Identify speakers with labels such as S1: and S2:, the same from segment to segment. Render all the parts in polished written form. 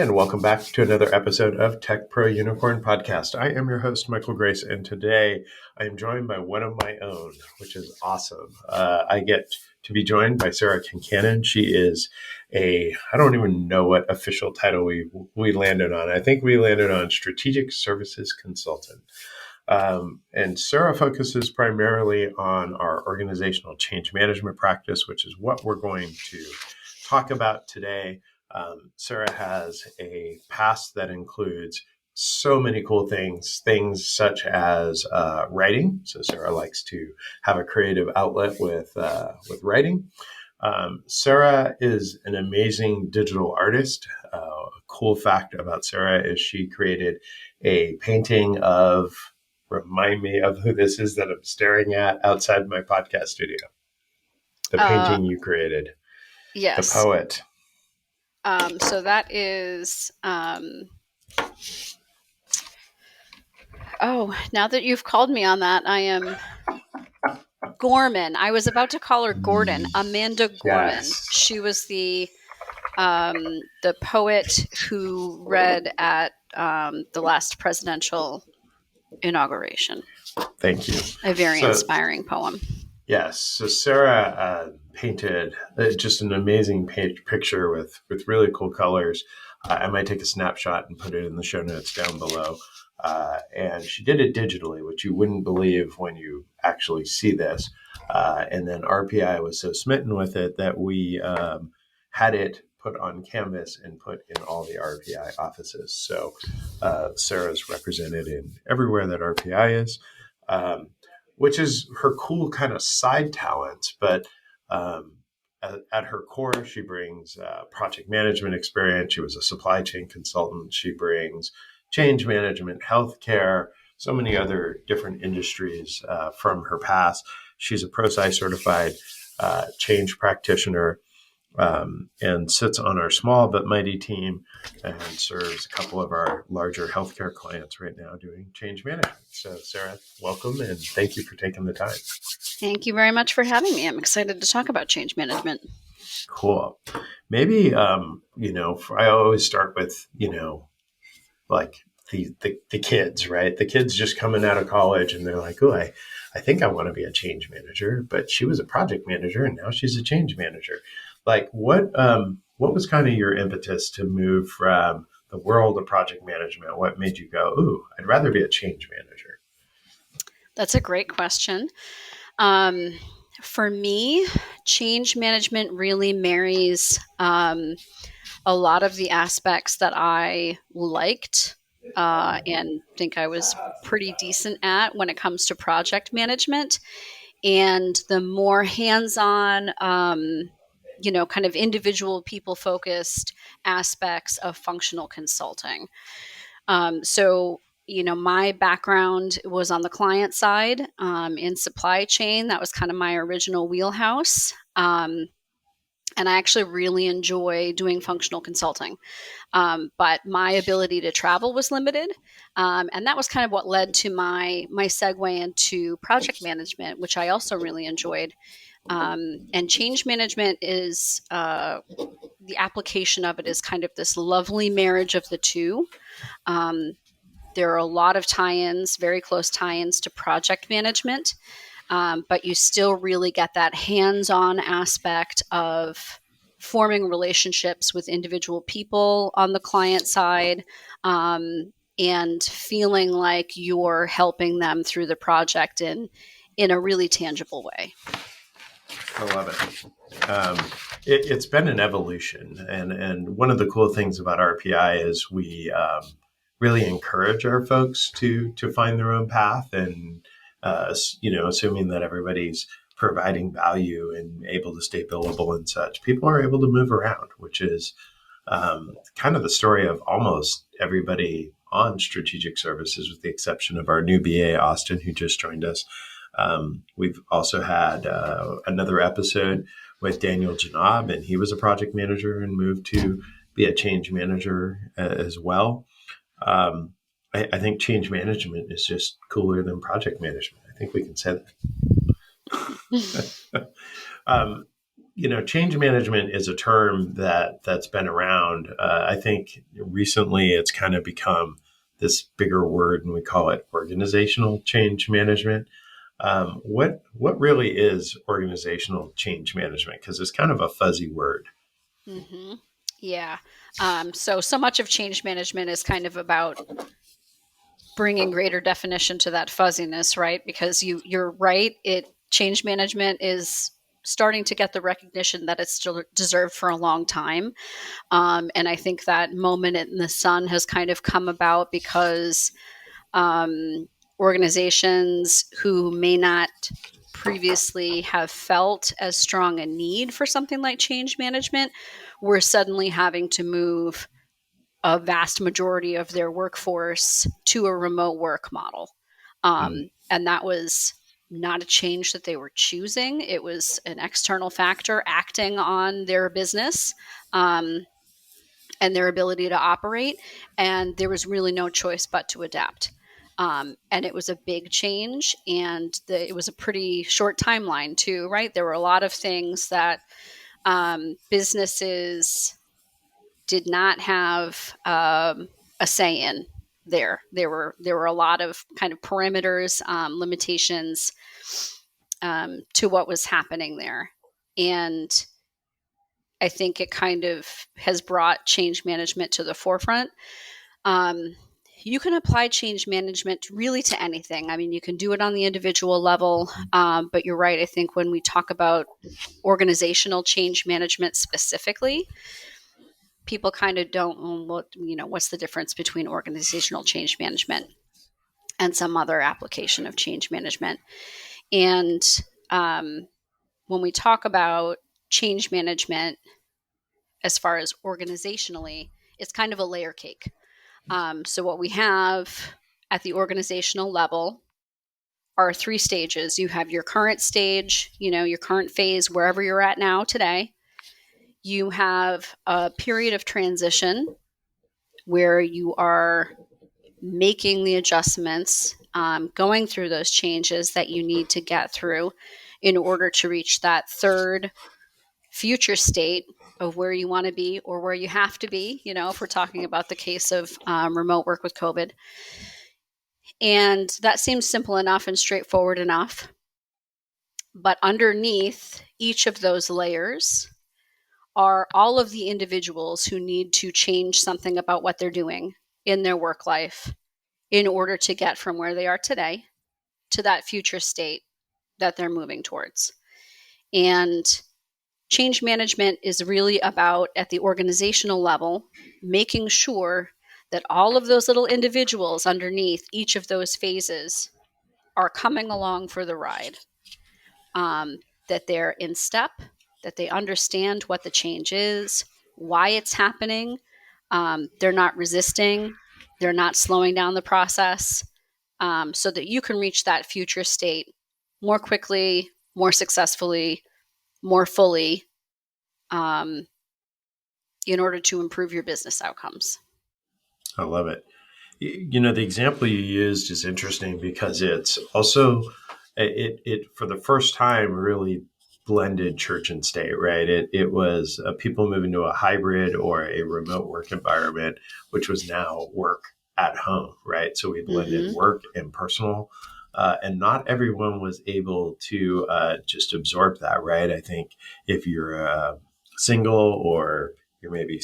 S1: And welcome back to another episode of Tech Pro Unicorn Podcast. I am your host, Michael Grace, and today I am joined by one of my own, which is awesome. I get to be joined by Sarah Concannon. She is I don't even know what official title we landed on. I think we landed on Strategic Services Consultant. And Sarah focuses primarily on our organizational change management practice, which is what we're going to talk about today. Sarah has a past that includes so many cool things such as writing. So Sarah likes to have a creative outlet with writing. Sarah is an amazing digital artist. A cool fact about Sarah is she created a painting of, remind me of who this is that I'm staring at outside my podcast studio. The painting you created.
S2: Yes.
S1: The poet.
S2: So that is, now that you've called me on that, I am Gorman. I was about to call her Gordon, Amanda Gorman.
S1: Yes.
S2: She was the poet who read at the last presidential inauguration.
S1: Thank you.
S2: A very inspiring poem.
S1: Yes. So Sarah painted just an amazing picture with really cool colors. I might take a snapshot and put it in the show notes down below. And she did it digitally, which you wouldn't believe when you actually see this. And then RPI was so smitten with it that we had it put on canvas and put in all the RPI offices. So Sarah's represented in everywhere that RPI is. Which is her cool kind of side talent. But at her core, she brings project management experience. She was a supply chain consultant. She brings change management, healthcare, so many other different industries from her past. She's a Prosci certified change practitioner and sits on our small but mighty team and serves a couple of our larger healthcare clients right now doing change management. So Sarah, welcome and thank you for taking the time.
S2: Thank you very much for having me. I'm excited to talk about change management.
S1: Cool. Maybe, I always start with, like the kids, right? The kids just coming out of college and they're like, oh, I think I want to be a change manager, but she was a project manager and now she's a change manager. Like what was kind of your impetus to move from the world of project management? What made you go, ooh, I'd rather be a change manager?
S2: That's a great question. For me, change management really marries a lot of the aspects that I liked and think I was pretty decent at when it comes to project management, and the more hands-on kind of individual people-focused aspects of functional consulting. So, my background was on the client side in supply chain. That was kind of my original wheelhouse. And I actually really enjoy doing functional consulting. But my ability to travel was limited. And that was kind of what led to my segue into project management, which I also really enjoyed. And change management is the application of it is kind of this lovely marriage of the two. There are a lot of tie-ins, very close tie-ins to project management, but you still really get that hands-on aspect of forming relationships with individual people on the client side and feeling like you're helping them through the project in a really tangible way.
S1: I love it. It's been an evolution. And one of the cool things about RPI is we really encourage our folks to find their own path and, assuming that everybody's providing value and able to stay billable and such, people are able to move around, which is kind of the story of almost everybody on strategic services, with the exception of our new BA, Austin, who just joined us. We've also had another episode with Daniel Janab, and he was a project manager and moved to be a change manager as well. I think change management is just cooler than project management. I think we can say that. change management is a term that's been around. I think recently it's kind of become this bigger word, and we call it organizational change management. What really is organizational change management? Because it's kind of a fuzzy word.
S2: Hmm. Yeah. So much of change management is kind of about bringing greater definition to that fuzziness, right? Because you're right. Change management is starting to get the recognition that it's still deserved for a long time. And I think that moment in the sun has kind of come about because organizations who may not previously have felt as strong a need for something like change management were suddenly having to move a vast majority of their workforce to a remote work model.
S1: Mm,
S2: And that was not a change that they were choosing. It was an external factor acting on their business. And their ability to operate. And there was really no choice but to adapt. And it was a big change, and it was a pretty short timeline too, right? There were a lot of things that businesses did not have a say in. There were a lot of kind of perimeters, limitations to what was happening there, and I think it kind of has brought change management to the forefront. Um, you can apply change management really to anything. I mean, you can do it on the individual level, but you're right. I think when we talk about organizational change management specifically, people kind of don't what's the difference between organizational change management and some other application of change management. And um, when we talk about change management as far as organizationally, it's kind of a layer cake. So what we have at the organizational level are three stages. You have your current stage, your current phase, wherever you're at now today. You have a period of transition where you are making the adjustments, going through those changes that you need to get through in order to reach that third future state of where you want to be or where you have to be, if we're talking about the case of remote work with COVID. And that seems simple enough and straightforward enough. But underneath each of those layers are all of the individuals who need to change something about what they're doing in their work life in order to get from where they are today to that future state that they're moving towards. And change management is really about, at the organizational level, making sure that all of those little individuals underneath each of those phases are coming along for the ride, that they're in step, that they understand what the change is, why it's happening. They're not resisting, they're not slowing down the process, so that you can reach that future state more quickly, more successfully, more fully, um, in order to improve your business outcomes.
S1: I love it. The example you used is interesting because it's also it for the first time really blended church and state, right? It was people moving to a hybrid or a remote work environment, which was now work at home, right? So we blended
S2: Mm-hmm.
S1: work and personal, and not everyone was able to just absorb that, right? I think if you're single or you're maybe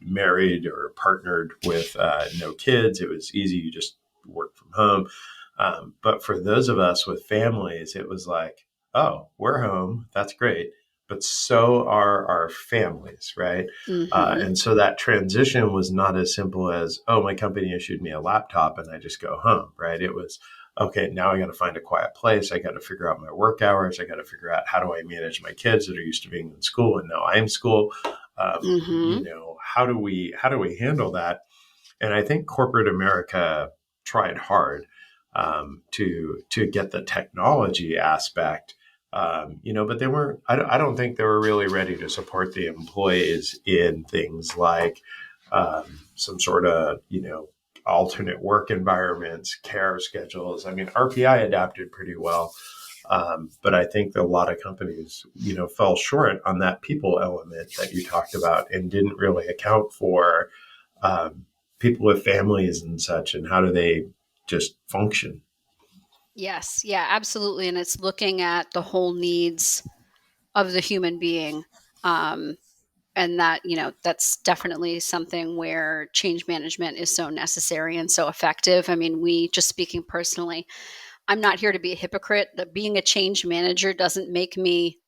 S1: married or partnered with no kids, it was easy. You just work from home. But for those of us with families, it was like, oh, we're home. That's great. But so are our families, right?
S2: Mm-hmm.
S1: And so that transition was not as simple as, oh, my company issued me a laptop and I just go home, right? It was, okay, now I got to find a quiet place. I got to figure out my work hours. I got to figure out how do I manage my kids that are used to being in school and now I'm school.
S2: Mm-hmm.
S1: How do we handle that? And I think corporate America tried hard to get the technology aspect, but they weren't. I don't think they were really ready to support the employees in things like some sort of alternate work environments, care schedules. I mean, RPI adapted pretty well, But I think that a lot of companies, fell short on that people element that you talked about and didn't really account for um, people with families and such, and how do they just function.
S2: Yes, yeah, absolutely. And it's looking at the whole needs of the human being. Um, and that, that's definitely something where change management is so necessary and so effective. I mean, we just speaking personally, I'm not here to be a hypocrite. That being a change manager doesn't make me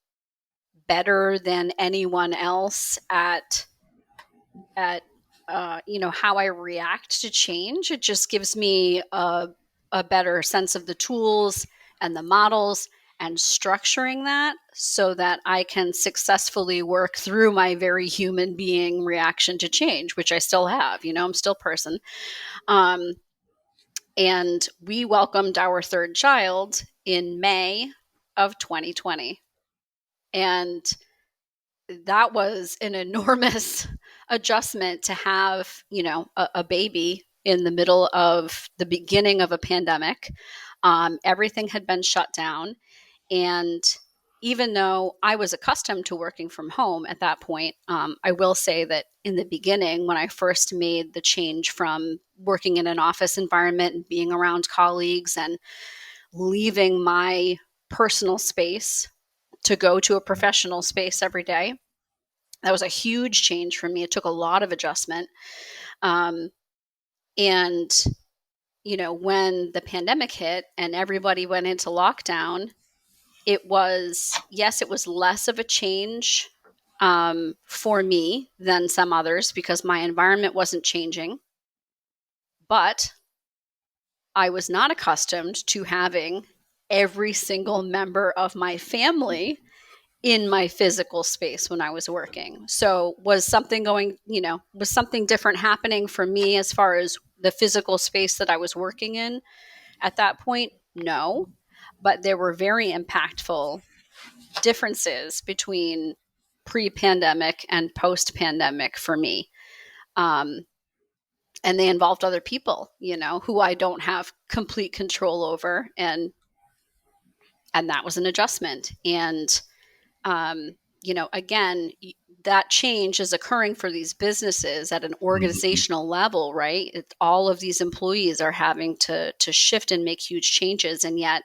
S2: better than anyone else at how I react to change. It just gives me a better sense of the tools and the models and structuring that so that I can successfully work through my very human being reaction to change, which I still have. I'm still a person. Um, and we welcomed our third child in May of 2020. And that was an enormous adjustment to have, a baby in the middle of the beginning of a pandemic. Everything had been shut down. And even though I was accustomed to working from home at that point, I will say that in the beginning, when I first made the change from working in an office environment and being around colleagues and leaving my personal space to go to a professional space every day, that was a huge change for me. It took a lot of adjustment. Um, and, when the pandemic hit and everybody went into lockdown, it was less of a change for me than some others because my environment wasn't changing. But I was not accustomed to having every single member of my family in my physical space when I was working. So was something different happening for me as far as the physical space that I was working in at that point? No, but there were very impactful differences between pre-pandemic and post-pandemic for me. Um, and they involved other people, who I don't have complete control over. And that was an adjustment. And again, that change is occurring for these businesses at an
S1: Mhm.
S2: organizational level, right? All of these employees are having to shift and make huge changes. And yet,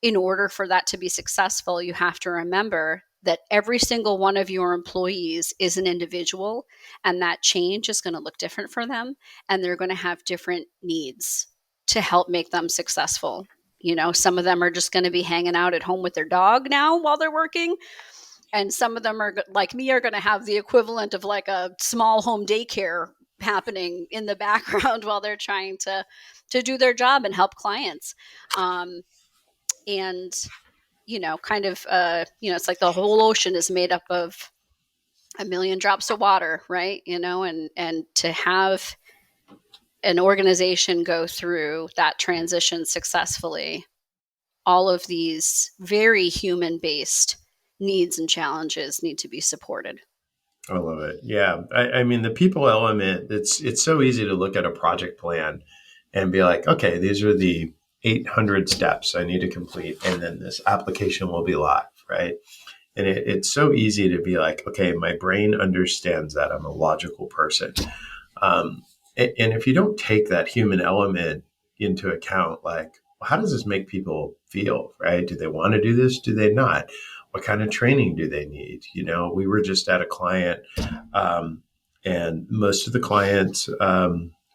S2: in order for that to be successful, you have to remember that every single one of your employees is an individual, and that change is going to look different for them, and they're going to have different needs to help make them successful. Some of them are just going to be hanging out at home with their dog now while they're working, and some of them are like me are going to have the equivalent of like a small home daycare happening in the background while they're trying to do their job and help clients. And kind of it's like the whole ocean is made up of a million drops of water, right? And to have an organization go through that transition successfully, all of these very human based needs and challenges need to be supported.
S1: I love it. Yeah. I mean, the people element, it's so easy to look at a project plan and be like, okay, these are the 800 steps I need to complete. And then this application will be live, right? And it's so easy to be like, okay, my brain understands that I'm a logical person. And if you don't take that human element into account, like, well, how does this make people feel, right? Do they want to do this? Do they not? What kind of training do they need? We were just at a client, um, and most of the clients,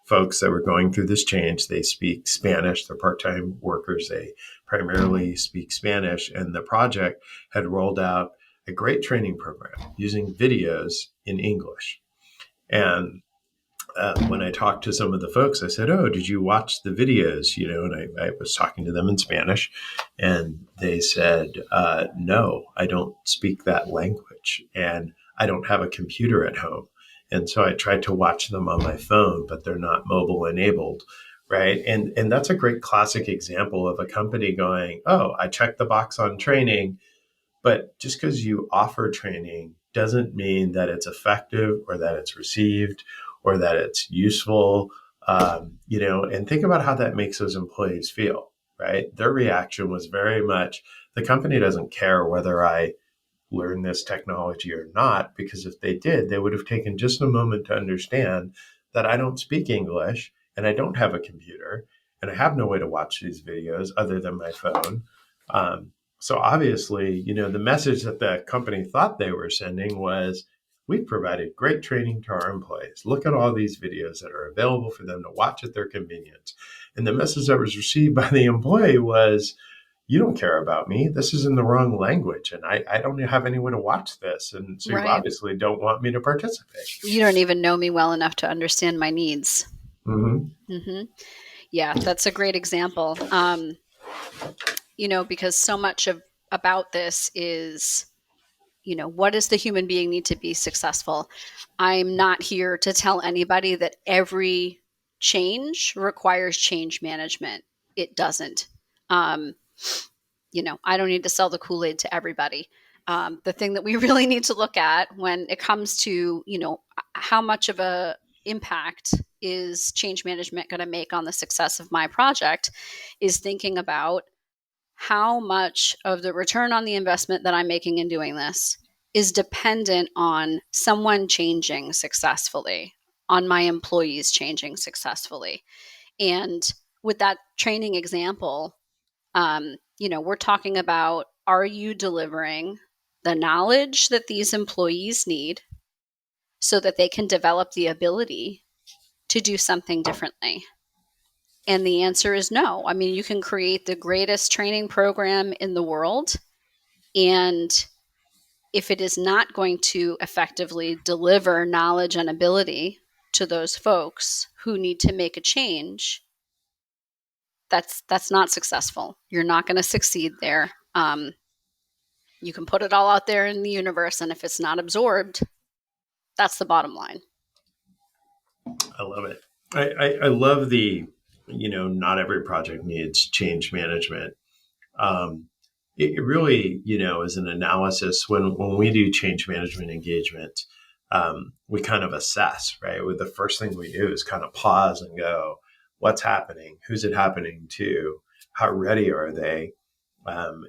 S1: folks that were going through this change, they speak Spanish. They're part-time workers. They primarily speak Spanish, and the project had rolled out a great training program using videos in English. And when I talked to some of the folks, I said, "Oh, did you watch the videos?" And I was talking to them in Spanish, and they said, "No, I don't speak that language, and I don't have a computer at home." And so I tried to watch them on my phone, but they're not mobile enabled, right? And that's a great classic example of a company going, "Oh, I checked the box on training." But just because you offer training doesn't mean that it's effective or that it's received or that it's useful. And think about how that makes those employees feel. right? Their reaction was very much, the company doesn't care whether I learn this technology or not, because if they did, they would have taken just a moment to understand that I don't speak English and I don't have a computer and I have no way to watch these videos other than my phone. So obviously, the message that the company thought they were sending was, we've provided great training to our employees. Look at all these videos that are available for them to watch at their convenience. And the message that was received by the employee was, you don't care about me. This is in the wrong language, and I don't have anyone to watch this. And so you
S2: Right.
S1: obviously don't want me to participate.
S2: You don't even know me well enough to understand my needs.
S1: Mm-hmm.
S2: Yeah, that's a great example. Because so much of about this is, what does the human being need to be successful? I'm not here to tell anybody that every change requires change management. It doesn't. Um, I don't need to sell the Kool-Aid to everybody. The thing that we really need to look at when it comes to, how much of a impact is change management going to make on the success of my project, is thinking about how much of the return on the investment that I'm making in doing this is dependent on someone changing successfully, on my employees changing successfully. And with that training example, we're talking about, are you delivering the knowledge that these employees need so that they can develop the ability to do something differently? And the answer is no. I mean, you can create the greatest training program in the world, and if it is not going to effectively deliver knowledge and ability to those folks who need to make a change, that's not successful. You're not going to succeed there. You can put it all out there in the universe, and if it's not absorbed, that's the bottom line.
S1: I love it. I love the, not every project needs change management. Um, it really, is an analysis when we do change management engagement. We kind of assess, right? With the first thing we do is kind of pause and go, what's happening? Who's it happening to? How ready are they? And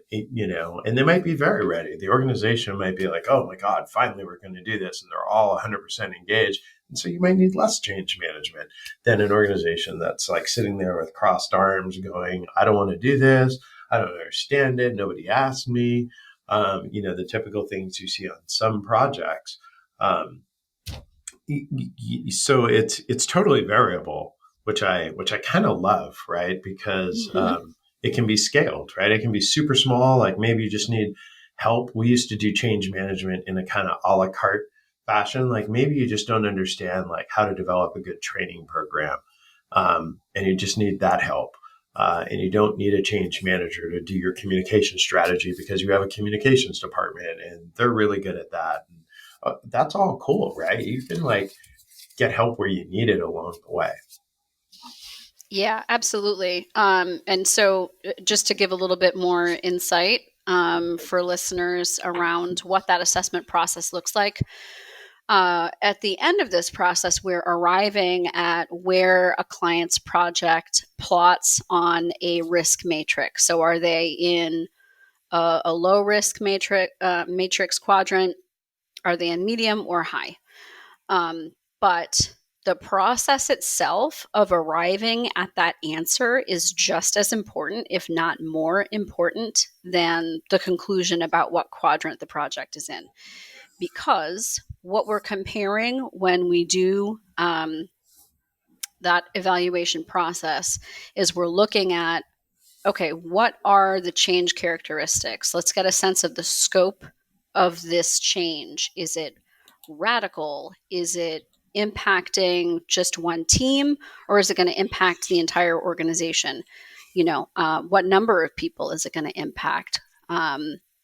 S1: they might be very ready. The organization might be like, oh my God, finally we're going to do this. And they're all 100% engaged. And so you might need less change management than an organization that's like sitting there with crossed arms going, I don't want to do this. I don't understand it. Nobody asked me. The typical things you see on some projects. Um, so it's totally variable, which I kind of love, right? Because
S2: Mm-hmm.
S1: it can be scaled, right? It can be super small, like maybe you just need help. We used to do change management in a kind of a la carte fashion. Like maybe you just don't understand like how to develop a good training program, and you just need that help. And you don't need a change manager to do your communication strategy because you have a communications department and they're really good at that. And, that's all cool, right? You can like get help where you need it along the way.
S2: Yeah, absolutely. And so, just to give a little bit more insight for listeners around what that assessment process looks like, at the end of this process, we're arriving at where a client's project plots on a risk matrix. So, are they in a low risk matrix quadrant? Are they in medium or high? But the process itself of arriving at that answer is just as important, if not more important, than the conclusion about what quadrant the project is in. Because what we're comparing when we do that evaluation process is we're looking at, okay, what are the change characteristics? Let's get a sense of the scope of this change. Is it radical? Is it impacting just one team, or is it going to impact the entire organization? What number of people is it going to impact?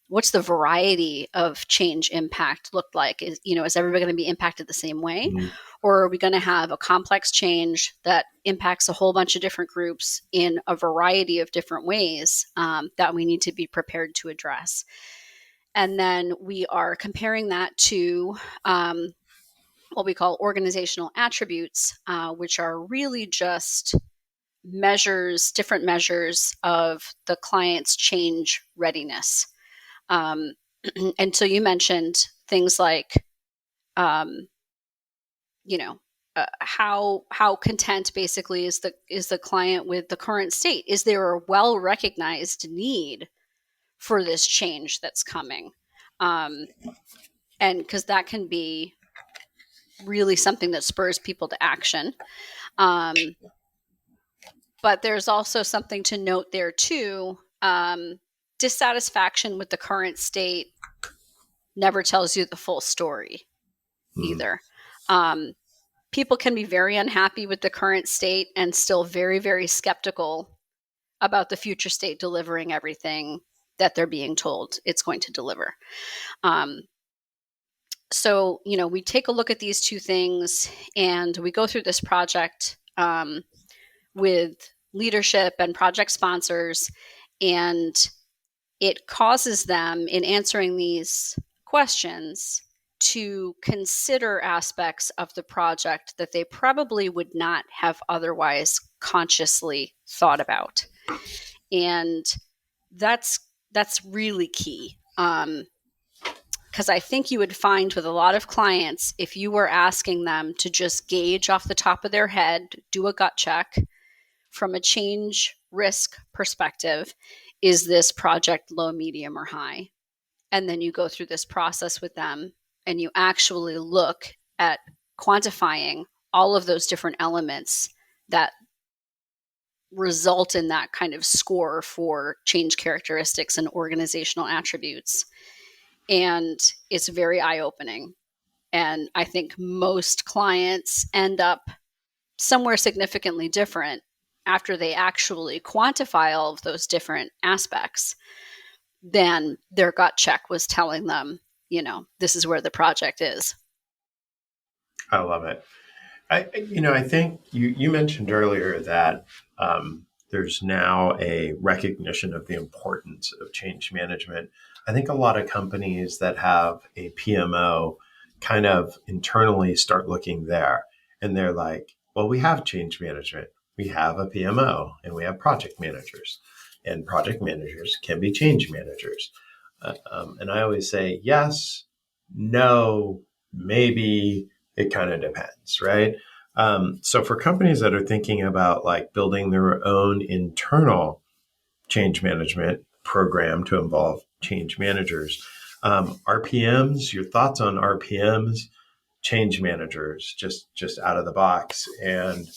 S2: What's the variety of change impact look like? Is everybody going to be impacted the same way?
S1: Mm-hmm.
S2: Or are we going to have a complex change that impacts a whole bunch of different groups in a variety of different ways that we need to be prepared to address? And then we are comparing that to what we call organizational attributes, which are really just different measures of the client's change readiness. Um, and so you mentioned things like, um, you know, how content basically is the client with the current state? Is there a well recognized need for this change that's coming? Um, and because that can be really something that spurs people to action. Um, but there's also something to note there too. Dissatisfaction with the current state never tells you the full story
S1: Mm.
S2: either. Um, People can be very unhappy with the current state and still very, very skeptical about the future state delivering everything that they're being told it's going to deliver. Um, so, we take a look at these two things and we go through this project with leadership and project sponsors, and it causes them, in answering these questions, to consider aspects of the project that they probably would not have otherwise consciously thought about. And that's really key. Because I think you would find with a lot of clients, if you were asking them to just gauge off the top of their head, do a gut check from a change risk perspective, is this project low, medium, or high? And then you go through this process with them and you actually look at quantifying all of those different elements that result in that kind of score for change characteristics and organizational attributes. And it's very eye-opening. And I think most clients end up somewhere significantly different after they actually quantify all of those different aspects than their gut check was telling them, this is where the project is.
S1: I love it. I think you mentioned earlier that there's now a recognition of the importance of change management. I think a lot of companies that have a PMO kind of internally start looking there, and they're like, well, we have change management, we have a PMO, and we have project managers, and project managers can be change managers. And I always say yes, no, maybe, it kind of depends, right? So for companies that are thinking about like building their own internal change management program to involve change managers, RPMs, your thoughts on RPMs, change managers, just out of the box, and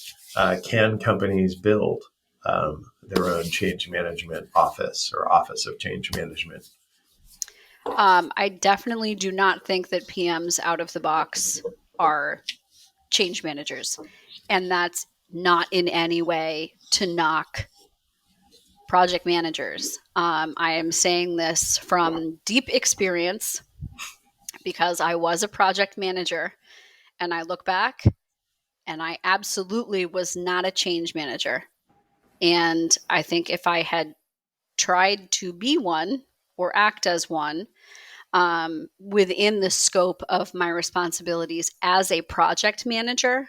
S1: can companies build their own change management office or office of change management?
S2: I definitely do not think that PMs out of the box are change managers. And that's not in any way to knock project managers. I am saying this from deep experience because I was a project manager and I look back and I absolutely was not a change manager. And I think if I had tried to be one or act as one, within the scope of my responsibilities as a project manager,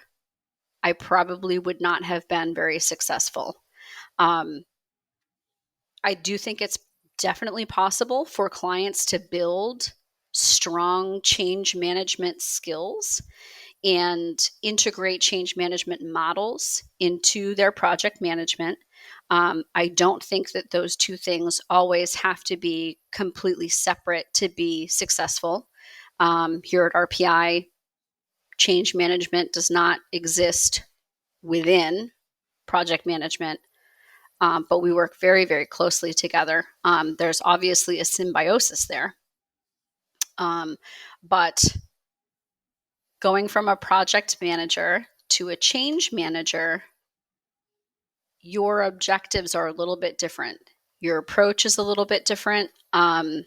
S2: I probably would not have been very successful. Um, I do think it's definitely possible for clients to build strong change management skills and integrate change management models into their project management. I don't think that those two things always have to be completely separate to be successful. Here at RPI, change management does not exist within project management, but we work very, very closely together. There's obviously a symbiosis there. But going from a project manager to a change manager, your objectives are a little bit different. Your approach is a little bit different. And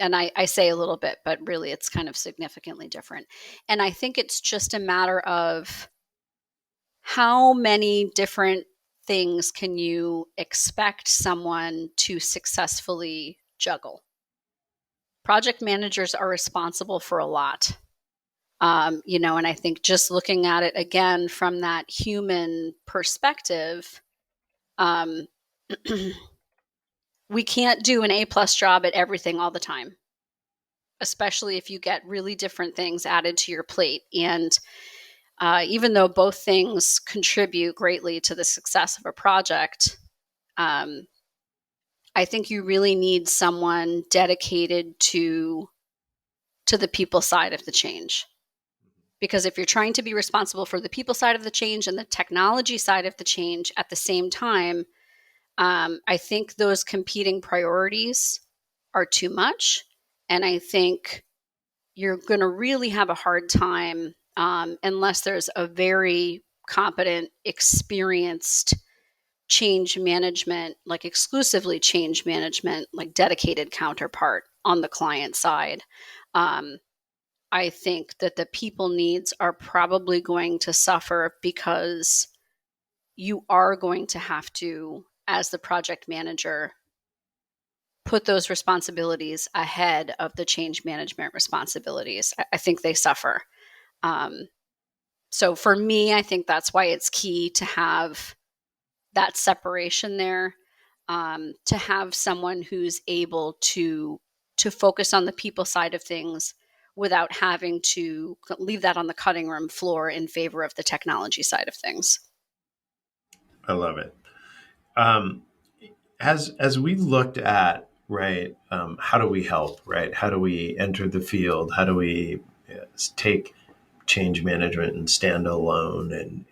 S2: I say a little bit, but really it's kind of significantly different. And I think it's just a matter of how many different things can you expect someone to successfully juggle? Project managers are responsible for a lot. And I think just looking at it again from that human perspective, um, we can't do an A+ job at everything all the time, especially if you get really different things added to your plate. And even though both things contribute greatly to the success of a project, um, I think you really need someone dedicated to the people side of the change. Because if you're trying to be responsible for the people side of the change and the technology side of the change at the same time, I think those competing priorities are too much. And I think you're going to really have a hard time unless there's a very competent, experienced change management, like exclusively change management, like dedicated counterpart on the client side. Um, I think that the people needs are probably going to suffer because you are going to have to, as the project manager, put those responsibilities ahead of the change management responsibilities. I think they suffer. Um, so for me, I think that's why it's key to have that separation there, to have someone who's able to focus on the people side of things without having to leave that on the cutting room floor in favor of the technology side of things.
S1: I love it. Um, as we looked at, right, how do we help, right? How do we enter the field? How do we take change management and stand alone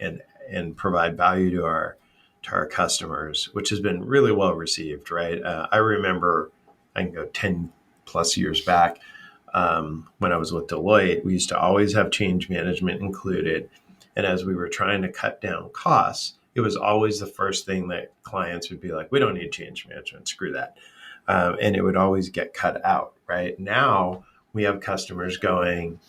S1: and provide value to our customers, which has been really well received, right? I remember I can go 10 plus years back, when I was with Deloitte, we used to always have change management included. And as we were trying to cut down costs, it was always the first thing that clients would be like, we don't need change management, screw that. And it would always get cut out, right? Now we have customers going,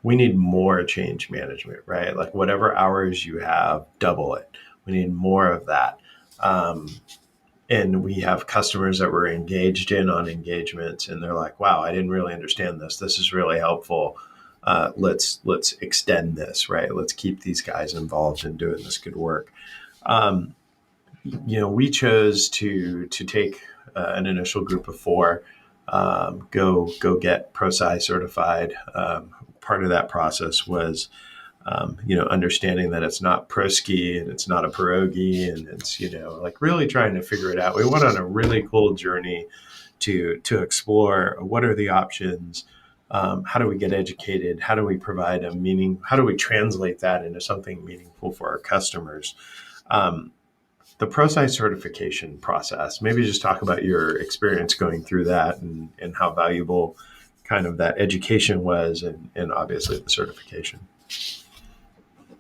S1: we need more change management, right? Like whatever hours you have, double it. We need more of that. And we have customers that were engaged in on engagements, and they're like, wow, I didn't really understand this. This is really helpful. Let's extend this, right? Let's keep these guys involved in doing this good work. Um, we chose to take an initial group of 4, go get Prosci certified. Part of that process was understanding that it's not Prosci and it's not a pierogi, and it's like really trying to figure it out. We went on a really cool journey to explore what are the options. How do we get educated? How do we provide a meaning? How do we translate that into something meaningful for our customers? The Prosci certification process, maybe just talk about your experience going through that and how valuable kind of that education was and obviously the certification.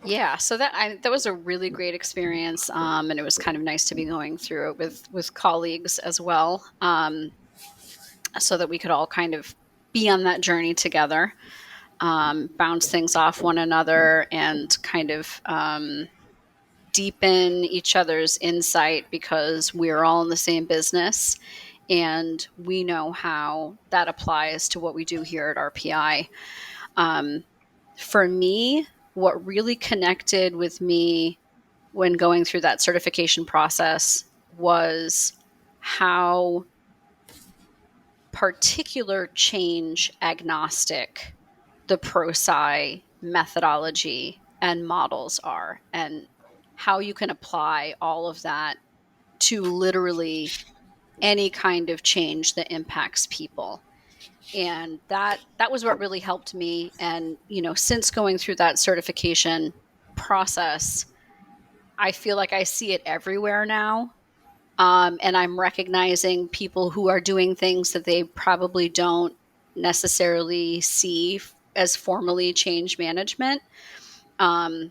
S2: Yeah, so that was a really great experience, and it was kind of nice to be going through it with colleagues as well, so that we could all kind of be on that journey together, bounce things off one another, and kind of deepen each other's insight because we're all in the same business and we know how that applies to what we do here at RPI. For me, what really connected with me when going through that certification process was how particular change agnostic the Prosci methodology and models are, and how you can apply all of that to literally any kind of change that impacts people. And that was what really helped me. And since going through that certification process, I feel like I see it everywhere now. And I'm recognizing people who are doing things that they probably don't necessarily see as formally change management. Um,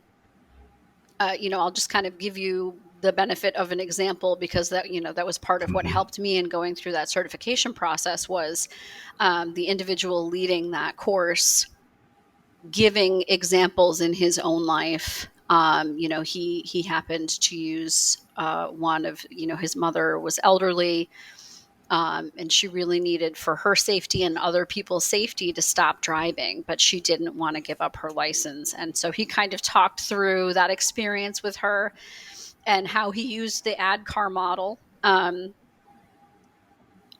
S2: I'll just kind of give you the benefit of an example because that was part of what
S1: Mm-hmm.
S2: helped me in going through that certification process was the individual leading that course giving examples in his own life. He happened to use one of his mother was elderly, And she really needed, for her safety and other people's safety, to stop driving, but she didn't want to give up her license. And so he kind of talked through that experience with her and how he used the ADCAR model on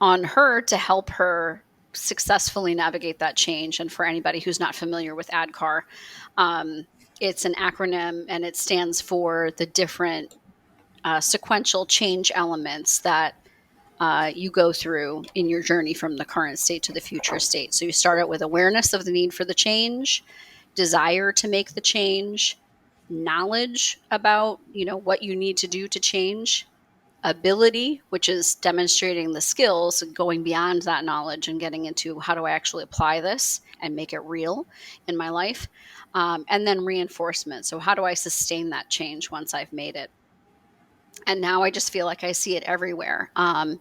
S2: her to help her successfully navigate that change. And for anybody who's not familiar with ADCAR, it's an acronym, and it stands for the different sequential change elements that you go through in your journey from the current state to the future state. So you start out with awareness of the need for the change, desire to make the change, knowledge about, what you need to do to change, ability, which is demonstrating the skills, going beyond that knowledge and getting into how do I actually apply this and make it real in my life, and then reinforcement. So how do I sustain that change once I've made it? And now I just feel like I see it everywhere. I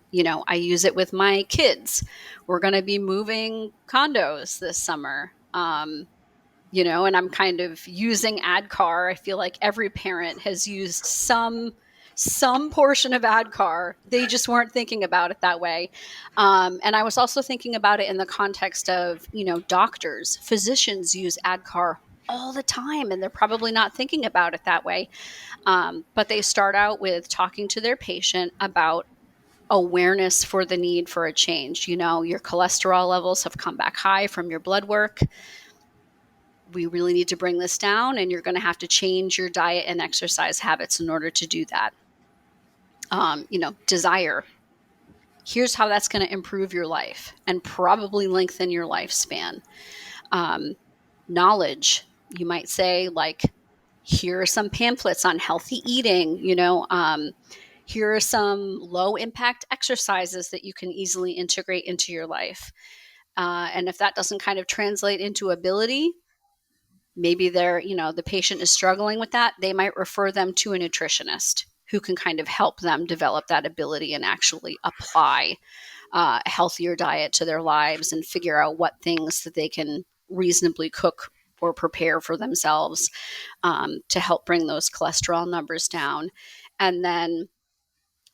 S2: use it with my kids. We're going to be moving condos this summer. And I'm kind of using ADCAR. I feel like every parent has used some portion of ADCAR. They just weren't thinking about it that way. And I was also thinking about it in the context of, doctors, physicians use ADCAR all the time, and they're probably not thinking about it that way. But they start out with talking to their patient about awareness for the need for a change. Your cholesterol levels have come back high from your blood work. We really need to bring this down, and you're going to have to change your diet and exercise habits in order to do that. Desire. Here's how that's going to improve your life and probably lengthen your lifespan. Knowledge. You might say, like, here are some pamphlets on healthy eating, here are some low impact exercises that you can easily integrate into your life. And if that doesn't kind of translate into ability, maybe the patient is struggling with that, they might refer them to a nutritionist who can kind of help them develop that ability and actually apply a healthier diet to their lives and figure out what things that they can reasonably cook or prepare for themselves to help bring those cholesterol numbers down. And then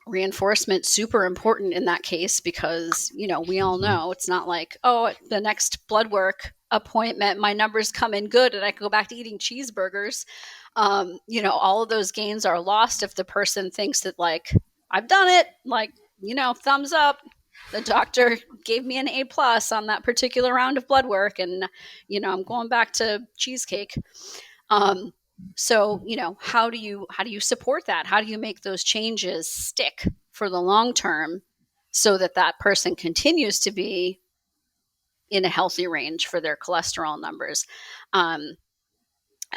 S2: reinforcement, super important in that case, because, we all know it's not like, oh, the next blood work appointment, my numbers come in good and I can go back to eating cheeseburgers. All of those gains are lost if the person thinks that, like, I've done it, like, thumbs up. The doctor gave me an A+ on that particular round of blood work, and, I'm going back to cheesecake. So, how do you support that? How do you make those changes stick for the long term so that that person continues to be in a healthy range for their cholesterol numbers?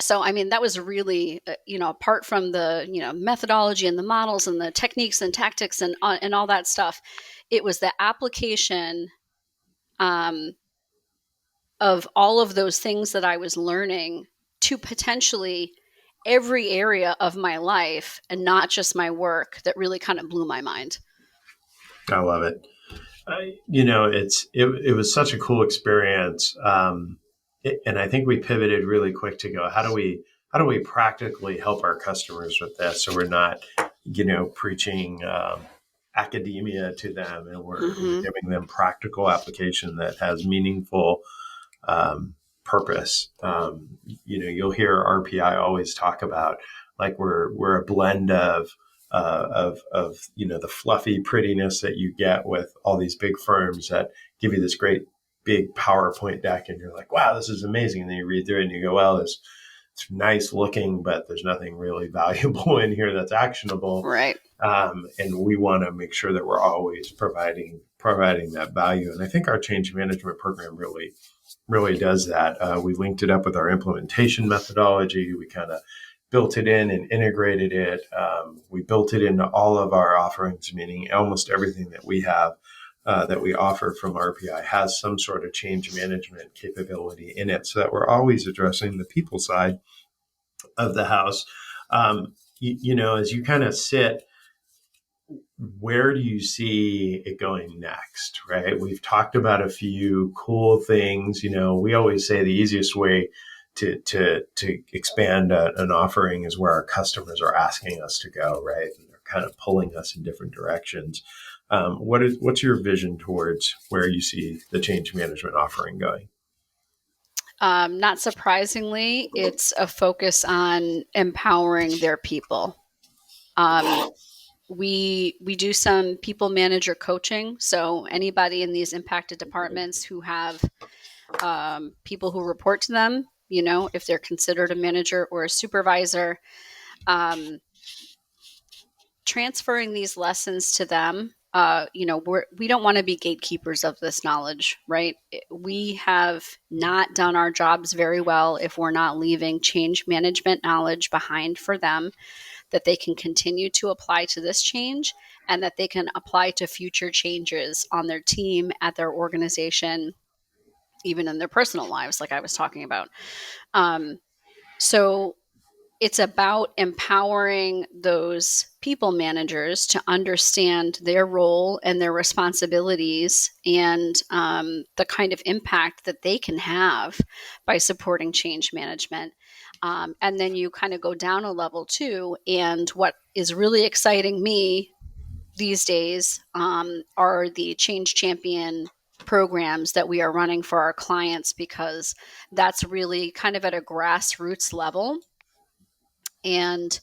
S2: So, that was really, apart from the, methodology and the models and the techniques and tactics and all that stuff, it was the application of all of those things that I was learning to potentially every area of my life and not just my work that really kind of blew my mind.
S1: I love it. It was such a cool experience. And I think we pivoted really quick to go, how do we practically help our customers with this? So we're not, preaching academia to them, and we're giving them practical application that has meaningful purpose. You'll hear RPI always talk about, like, we're a blend of the fluffy prettiness that you get with all these big firms that give you this great big PowerPoint deck, and you're like, wow, this is amazing. And then you read through it and you go, well, it's nice looking, but there's nothing really valuable in here that's actionable.
S2: Right.
S1: And we want to make sure that we're always providing that value. And I think our change management program really does that. We linked it up with our implementation methodology. We kind of built it in and integrated it. We built it into all of our offerings, meaning almost everything that we have that we offer from RPI has some sort of change management capability in it, so that we're always addressing the people side of the house. As you kind of sit, where do you see it going next, right? We've talked about a few cool things. We always say the easiest way to expand an offering is where our customers are asking us to go, right? And they're kind of pulling us in different directions. What's your vision towards where you see the change management offering going?
S2: Not surprisingly, it's a focus on empowering their people. Um, we do some people manager coaching. So anybody in these impacted departments who have people who report to them, if they're considered a manager or a supervisor, um, transferring these lessons to them. We don't want to be gatekeepers of this knowledge, right? We have not done our jobs very well if we're not leaving change management knowledge behind for them that they can continue to apply to this change and that they can apply to future changes on their team, at their organization, even in their personal lives, like I was talking about. So it's about empowering those people managers to understand their role and their responsibilities and the kind of impact that they can have by supporting change management. And then you kind of go down a level too. And what is really exciting me these days are the Change Champion programs that we are running for our clients, because that's really kind of at a grassroots level. And,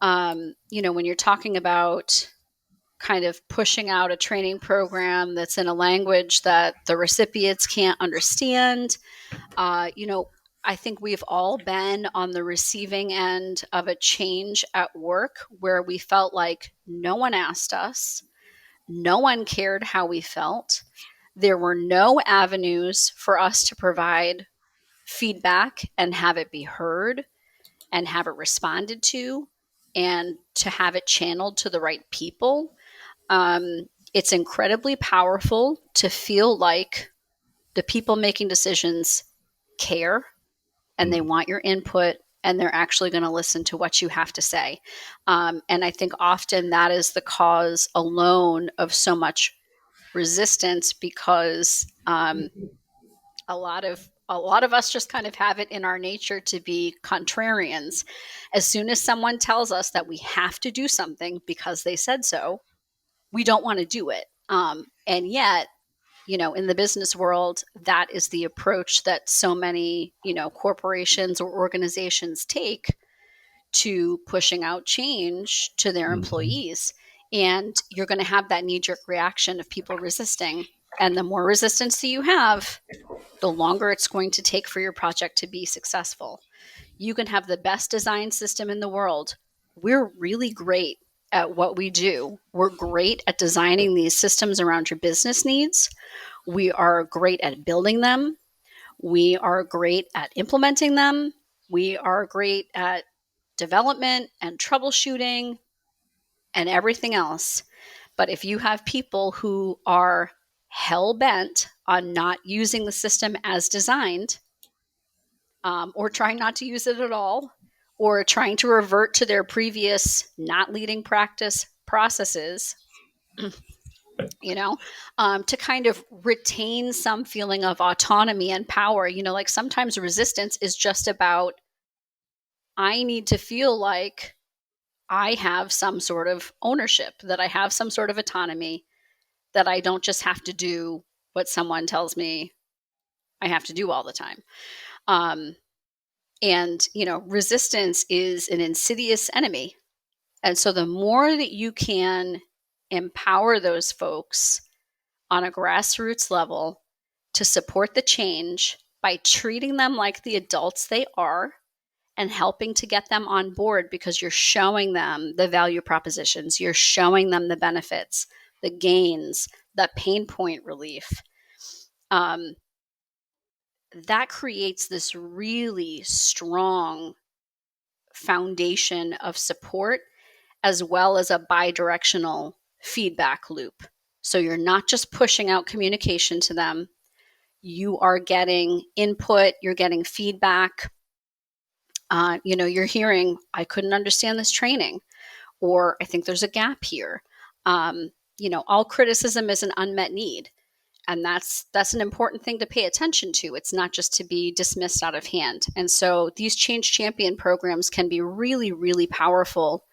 S2: when you're talking about kind of pushing out a training program that's in a language that the recipients can't understand, I think we've all been on the receiving end of a change at work where we felt like no one asked us, no one cared how we felt. There were no avenues for us to provide feedback and have it be heard and have it responded to and to have it channeled to the right people. It's incredibly powerful to feel like the people making decisions care and they want your input and they're actually going to listen to what you have to say. And I think often that is the cause alone of so much resistance, because a lot of us just kind of have it in our nature to be contrarians. As soon as someone tells us that we have to do something because they said so, we don't want to do it. And yet, in the business world, that is the approach that so many, corporations or organizations take to pushing out change to their employees. And you're going to have that knee-jerk reaction of people resisting. And the more resistance that you have, the longer it's going to take for your project to be successful. You can have the best design system in the world. We're really great at what we do. We're great at designing these systems around your business needs. We are great at building them. We are great at implementing them. We are great at development and troubleshooting and everything else. But if you have people who are hell bent on not using the system as designed, or trying not to use it at all, or trying to revert to their previous not leading practice processes, to kind of retain some feeling of autonomy and power. Like sometimes resistance is just about, I need to feel like I have some sort of ownership, that I have some sort of autonomy, that I don't just have to do what someone tells me I have to do all the time. And resistance is an insidious enemy. And so the more that you can empower those folks on a grassroots level to support the change by treating them like the adults they are and helping to get them on board, because you're showing them the value propositions, you're showing them the benefits, the gains, the pain point relief. That creates this really strong foundation of support, as well as a bi-directional feedback loop. So you're not just pushing out communication to them. You are getting input, you're getting feedback. You're hearing, I couldn't understand this training, or I think there's a gap here. All criticism is an unmet need. And that's an important thing to pay attention to. It's not just to be dismissed out of hand. And so these Change Champion programs can be really, really powerful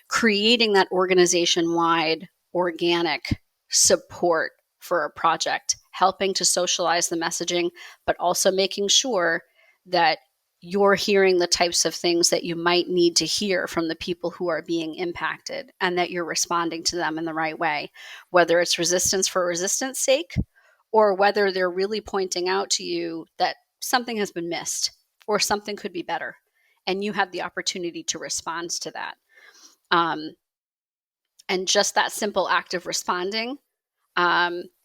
S2: creating that organization-wide organic support for a project, helping to socialize the messaging, but also making sure that you're hearing the types of things that you might need to hear from the people who are being impacted, and that you're responding to them in the right way, whether it's resistance for resistance sake, or whether they're really pointing out to you that something has been missed or something could be better, and you have the opportunity to respond to that. Um, and just that simple act of responding,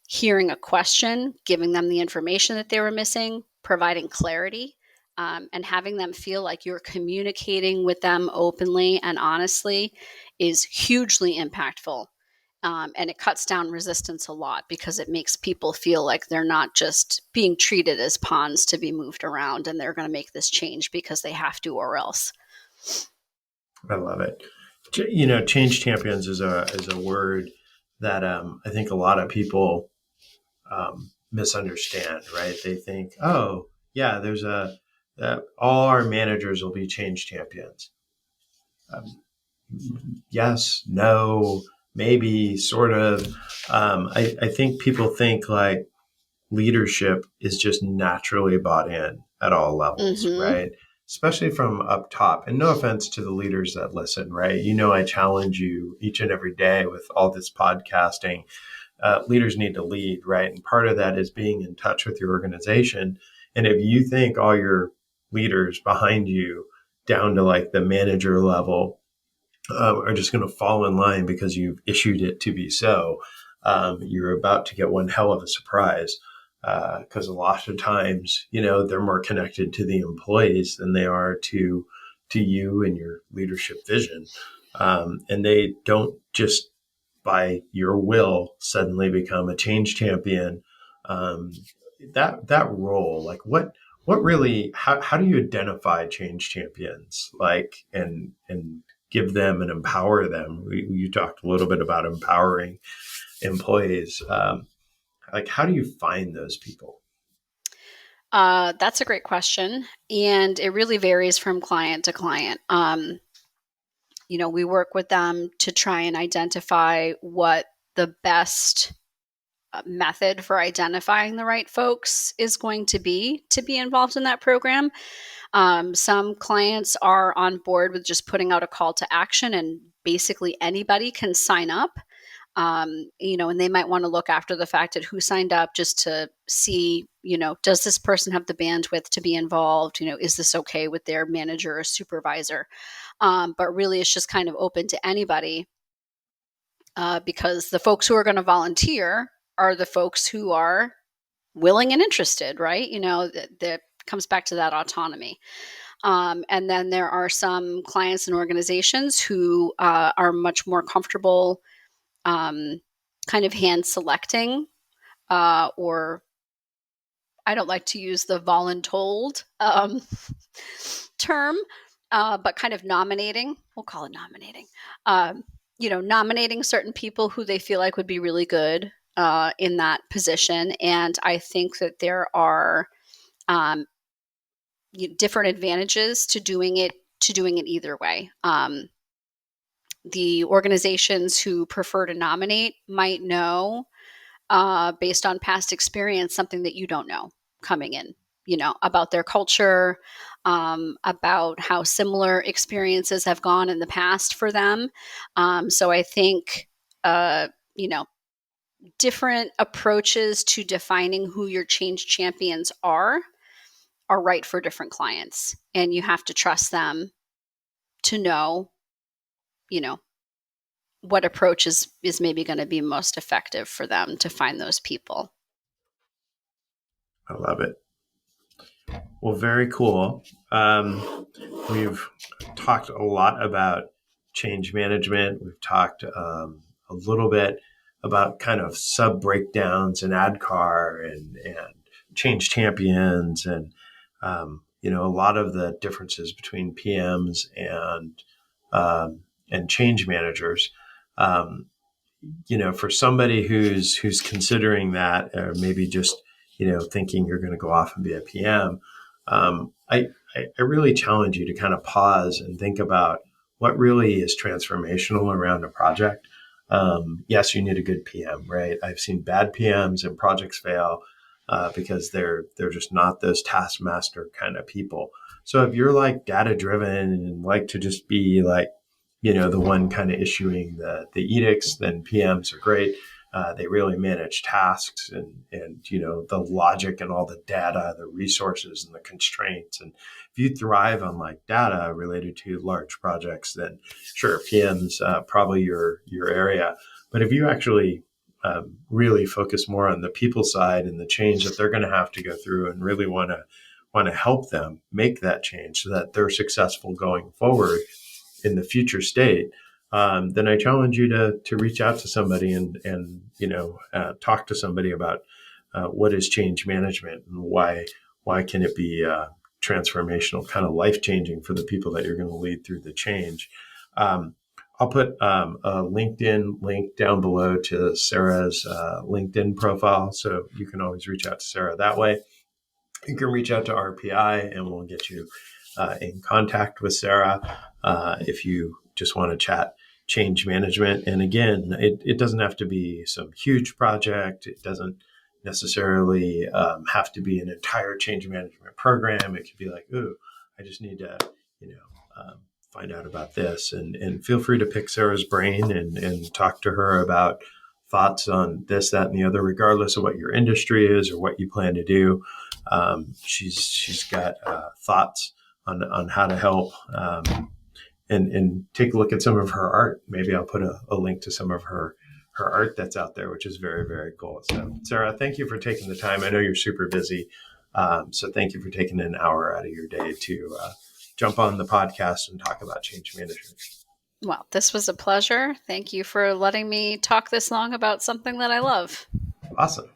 S2: hearing a question, giving them the information that they were missing, providing clarity, and having them feel like you're communicating with them openly and honestly is hugely impactful. And it cuts down resistance a lot because it makes people feel like they're not just being treated as pawns to be moved around, and they're going to make this change because they have to or else.
S1: I love it. Change champions is a word that I think a lot of people misunderstand. Right? They think, oh, yeah, all our managers will be change champions. Yes, no, maybe, sort of. I think people think like leadership is just naturally bought in at all levels,
S2: Mm-hmm.
S1: right? Especially from up top. And no offense to the leaders that listen, right? I challenge you each and every day with all this podcasting. Leaders need to lead, right? And part of that is being in touch with your organization. And if you think all your leaders behind you, down to like the manager level, are just going to fall in line because you've issued it to be so, you're about to get one hell of a surprise. Because a lot of times, they're more connected to the employees than they are to you and your leadership vision. And they don't just by your will suddenly become a change champion. Um, that role, like what really, how do you identify change champions, like, and give them and empower them? You talked a little bit about empowering employees. Like, how do you find those people?
S2: That's a great question. And it really varies from client to client. We work with them to try and identify what the best method for identifying the right folks is going to be involved in that program. Some clients are on board with just putting out a call to action, and basically anybody can sign up. And they might want to look after the fact at who signed up just to see, does this person have the bandwidth to be involved? Is this okay with their manager or supervisor? But really, it's just kind of open to anybody, because the folks who are going to volunteer are the folks who are willing and interested, right? That comes back to that autonomy. And then there are some clients and organizations who are much more comfortable kind of hand selecting, or I don't like to use the voluntold term, but kind of nominating. We'll call it nominating. Nominating certain people who they feel like would be really good in that position. And I think that there are different advantages to doing it either way. The organizations who prefer to nominate might know, based on past experience, something that you don't know coming in, about their culture, about how similar experiences have gone in the past for them. So I think, different approaches to defining who your change champions are right for different clients. And you have to trust them to know, what approach is maybe going to be most effective for them to find those people.
S1: I love it. Well, very cool. We've talked a lot about change management. We've talked a little bit about kind of sub breakdowns and ADKAR and change champions, and a lot of the differences between PMs and change managers. For somebody who's considering that, or maybe just thinking you're going to go off and be a PM, I really challenge you to kind of pause and think about, what really is transformational around a project. Yes, you need a good PM, right? I've seen bad PMs and projects fail because they're just not those taskmaster kind of people. So if you're like data driven and like to just be like, the one kind of issuing the edicts, then PMs are great. They really manage tasks and the logic and all the data, the resources and the constraints. And if you thrive on like data related to large projects, then sure, PMs probably your area. But if you actually really focus more on the people side and the change that they're going to have to go through, and really want to help them make that change so that they're successful going forward in the future state, then I challenge you to reach out to somebody and talk to somebody about what is change management and why can it be transformational, kind of life changing for the people that you're going to lead through the change. I'll put a LinkedIn link down below to Sarah's LinkedIn profile, so you can always reach out to Sarah that way. You can reach out to RPI and we'll get you in contact with Sarah if you just want to chat change management. And again, it doesn't have to be some huge project. It doesn't necessarily have to be an entire change management program. It could be like, ooh, I just need to, find out about this. And feel free to pick Sarah's brain and talk to her about thoughts on this, that, and the other, regardless of what your industry is or what you plan to do. She's got thoughts on how to help, and take a look at some of her art. Maybe I'll put a link to some of her art that's out there, which is very, very cool. So Sarah, thank you for taking the time. I know you're super busy. So thank you for taking an hour out of your day to jump on the podcast and talk about change management.
S2: Well, this was a pleasure. Thank you for letting me talk this long about something that I love.
S1: Awesome.